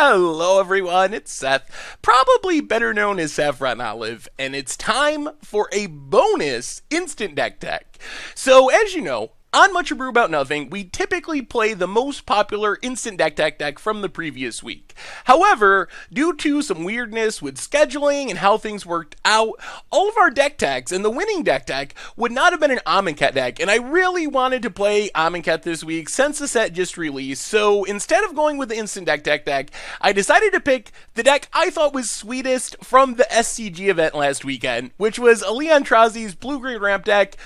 Hello everyone, it's Seth, probably better known as Saffron Olive, and it's time for a bonus instant deck tech. So as you know, on Much Abrew About Nothing, we typically play the most popular instant deck from the previous week. However, due to some weirdness with scheduling and how things worked out, all of our deck techs and the winning deck tech would not have been an Amonkhet deck, and I really wanted to play Amonkhet this week since the set just released, so instead of going with the instant deck deck, I decided to pick the deck I thought was sweetest from the SCG event last weekend, which was Aintrazi's blue-green ramp deck.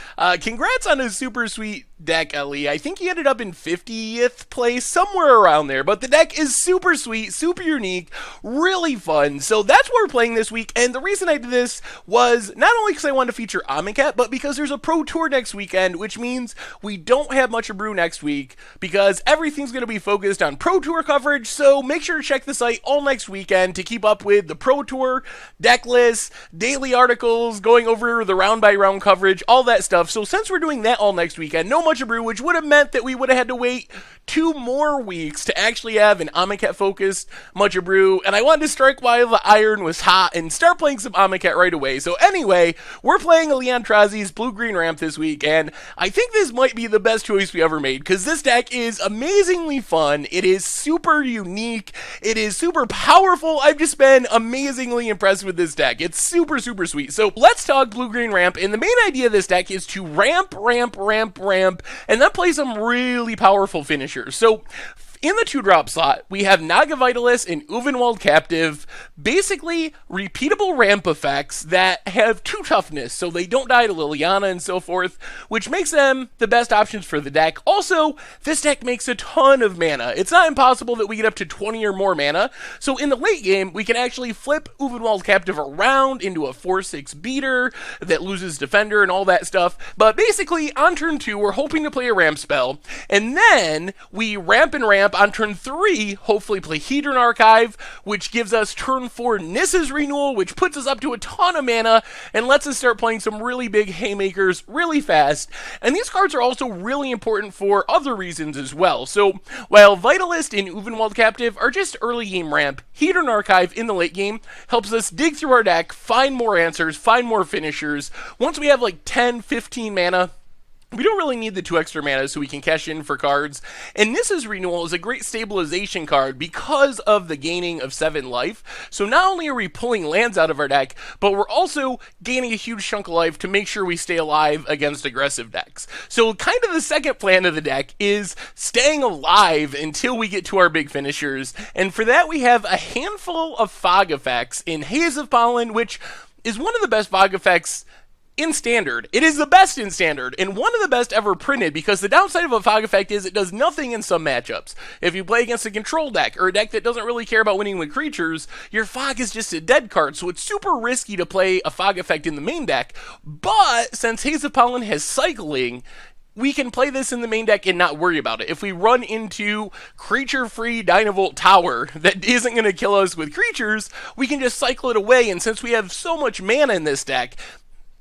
Congrats on a super sweet deck, Ellie. I think he ended up in 50th place, somewhere around there, but the deck is super sweet, super unique, really fun, so that's what we're playing this week, and the reason I did this was not only because I wanted to feature Amonkhet, but because there's a Pro Tour next weekend, which means we don't have Much Abrew next week, because everything's going to be focused on Pro Tour coverage, so make sure to check the site all next weekend to keep up with the Pro Tour, deck lists, daily articles, going over the round-by-round coverage, all that stuff. So since we're doing that all next weekend, no Much Abrew, which would have meant that we would have had to wait 2 more weeks to actually have an Amonkhet-focused Much Abrew, and I wanted to strike while the iron was hot and start playing some Amonkhet right away. So anyway, we're playing Aintrazi's blue-green ramp this week, and I think this might be the best choice we ever made, because this deck is amazingly fun, it is super unique, it is super powerful. I've just been amazingly impressed with this deck. It's super, super sweet. So let's talk blue-green ramp, and the main idea of this deck is to ramp, and then play some really powerful finishers. So in the 2-drop slot, we have Naga Vitalist and Uvenwald Captive, basically repeatable ramp effects that have 2 toughness, so they don't die to Liliana and so forth, which makes them the best options for the deck. Also, this deck makes a ton of mana. It's not impossible that we get up to 20 or more mana, so in the late game, we can actually flip Uvenwald Captive around into a 4-6 beater that loses Defender and all that stuff, but basically, on turn 2, we're hoping to play a ramp spell, and then we ramp and ramp on turn 3, hopefully play Hedron Archive, which gives us turn 4 Nissa's Renewal, which puts us up to a ton of mana and lets us start playing some really big haymakers really fast. And these cards are also really important for other reasons as well. So while Vitalist and Uvenwald Captive are just early game ramp, Hedron Archive in the late game helps us dig through our deck, find more answers, find more finishers. Once we have like 10, 15 mana, we don't really need the 2 extra mana so we can cash in for cards, and Nissa's Renewal is a great stabilization card because of the gaining of 7 life, so not only are we pulling lands out of our deck, but we're also gaining a huge chunk of life to make sure we stay alive against aggressive decks. So kind of the second plan of the deck is staying alive until we get to our big finishers, and for that we have a handful of fog effects in Haze of Pollen, which is one of the best fog effects in Standard. It is the best in Standard, and one of the best ever printed, because the downside of a fog effect is it does nothing in some matchups. If you play against a control deck, or a deck that doesn't really care about winning with creatures, your fog is just a dead card, so it's super risky to play a fog effect in the main deck, but since Haze of Pollen has cycling, we can play this in the main deck and not worry about it. If we run into creature-free Dynavolt Tower that isn't going to kill us with creatures, we can just cycle it away, and since we have so much mana in this deck,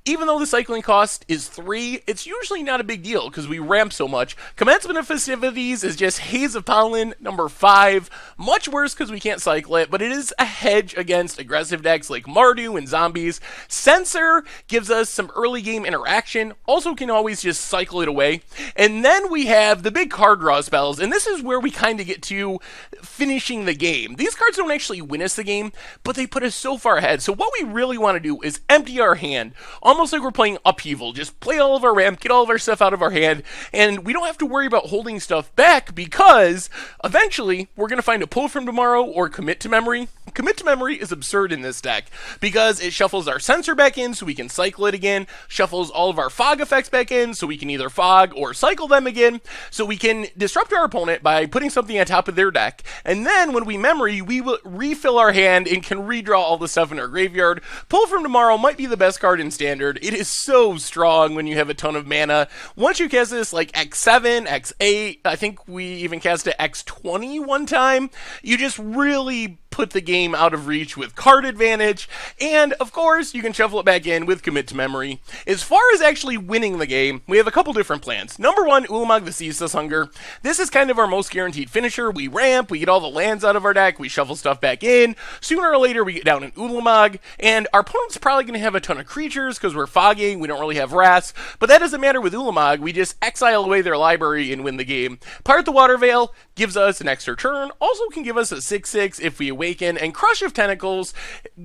even though the cycling cost is 3, it's usually not a big deal because we ramp so much. Commencement of Festivities is just Haze of Pollen, number 5. Much worse because we can't cycle it, but it is a hedge against aggressive decks like Mardu and Zombies. Censor gives us some early game interaction, also can always just cycle it away. And then we have the big card draw spells, and this is where we kind of get to finishing the game. These cards don't actually win us the game, but they put us so far ahead. So what we really want to do is empty our hand, almost like we're playing Upheaval. Just play all of our ramp, get all of our stuff out of our hand, and we don't have to worry about holding stuff back because eventually we're going to find a Pull from Tomorrow or Commit to Memory. Commit to Memory is absurd in this deck because it shuffles our Censor back in so we can cycle it again, shuffles all of our fog effects back in so we can either fog or cycle them again, so we can disrupt our opponent by putting something on top of their deck, and then when we memory, we will refill our hand and can redraw all the stuff in our graveyard. Pull from Tomorrow might be the best card in Standard. It is so strong when you have a ton of mana. Once you cast this like X7, X8, I think we even cast it X20 one time, you just really put the game out of reach with card advantage, and of course, you can shuffle it back in with commit to memory. As far as actually winning the game, we have a couple different plans. Number one, Ulamog the Ceaseless Hunger. This is kind of our most guaranteed finisher. We ramp, we get all the lands out of our deck, we shuffle stuff back in. Sooner or later, we get down an Ulamog, and our opponent's probably going to have a ton of creatures because we're fogging, we don't really have wraths, but that doesn't matter with Ulamog. We just exile away their library and win the game. Part the Water Veil gives us an extra turn, also can give us a 6/6 if we awaken, and Crush of Tentacles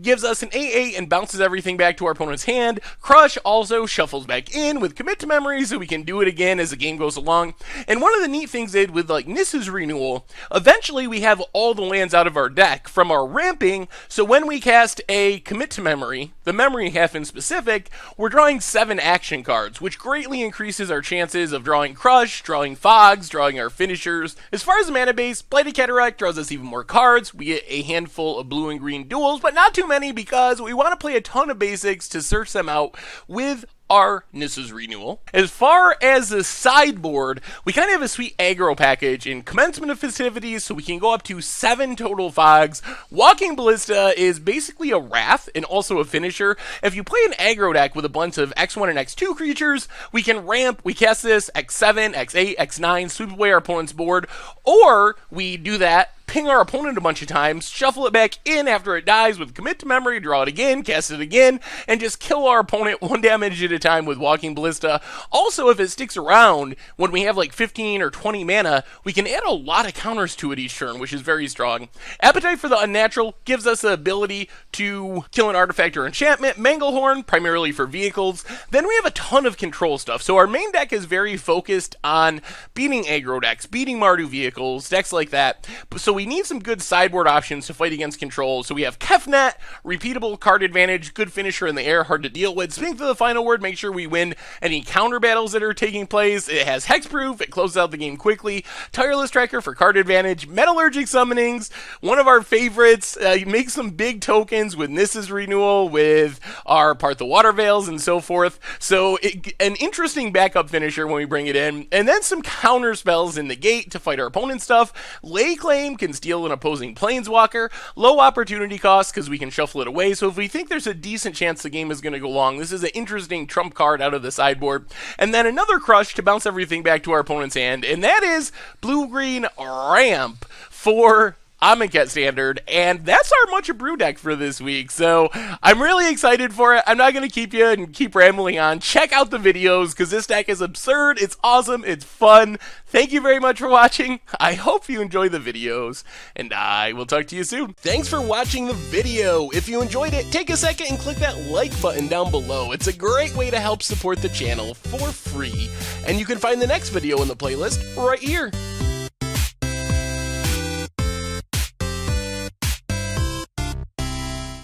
gives us an 8/8 and bounces everything back to our opponent's hand. Crush also shuffles back in with commit to memory so we can do it again as the game goes along. And one of the neat things they did with like Nissa's Renewal, eventually we have all the lands out of our deck from our ramping, so when we cast a commit to memory, the memory half in specific, we're drawing 7 action cards, which greatly increases our chances of drawing Crush, drawing Fogs, drawing our finishers. As far as the mana base, Blighted Cataract draws us even more cards. We get a handful of blue and green duels, but not too many because we want to play a ton of basics to search them out with our Nissa's Renewal. As far as the sideboard, we kind of have a sweet aggro package in Commencement of Festivities, so we can go up to 7 total fogs. Walking Ballista is basically a wrath and also a finisher. If you play an aggro deck with a bunch of X1 and X2 creatures, we can ramp, we cast this X7, X8, X9, sweep away our opponent's board, or we do that, ping our opponent a bunch of times, shuffle it back in after it dies with commit to memory, draw it again, cast it again, and just kill our opponent 1 damage at a time with Walking Ballista. Also, if it sticks around, when we have like 15 or 20 mana, we can add a lot of counters to it each turn, which is very strong. Appetite for the Unnatural gives us the ability to kill an artifact or enchantment. Manglehorn, primarily for vehicles. Then we have a ton of control stuff. So our main deck is very focused on beating aggro decks, beating Mardu vehicles, decks like that. So we need some good sideboard options to fight against control. So we have Kefnet, repeatable card advantage, good finisher in the air, hard to deal with. Speaking to the final word, make sure we win any counter battles that are taking place. It has hexproof, it closes out the game quickly. Tireless Tracker for card advantage. Metallurgic Summonings, one of our favorites. Make some big tokens with Nissa's Renewal, with our Part the Water Veils and so forth. So an interesting backup finisher when we bring it in. And then some counter spells in the gate to fight our opponent's stuff. Lay Claim can steal an opposing Planeswalker. Low opportunity cost because we can shuffle it away. So if we think there's a decent chance the game is going to go long, this is an interesting trump card out of the sideboard. And then another Crush to bounce everything back to our opponent's hand, and that is Blue-Green Ramp for Amonkhet Standard, and that's our Much Abrew deck for this week, so I'm really excited for it. I'm not going to keep you and keep rambling on. Check out the videos, because this deck is absurd, it's awesome, it's fun. Thank you very much for watching. I hope you enjoy the videos, and I will talk to you soon. Thanks for watching the video. If you enjoyed it, take a second and click that like button down below. It's a great way to help support the channel for free, and you can find the next video in the playlist right here.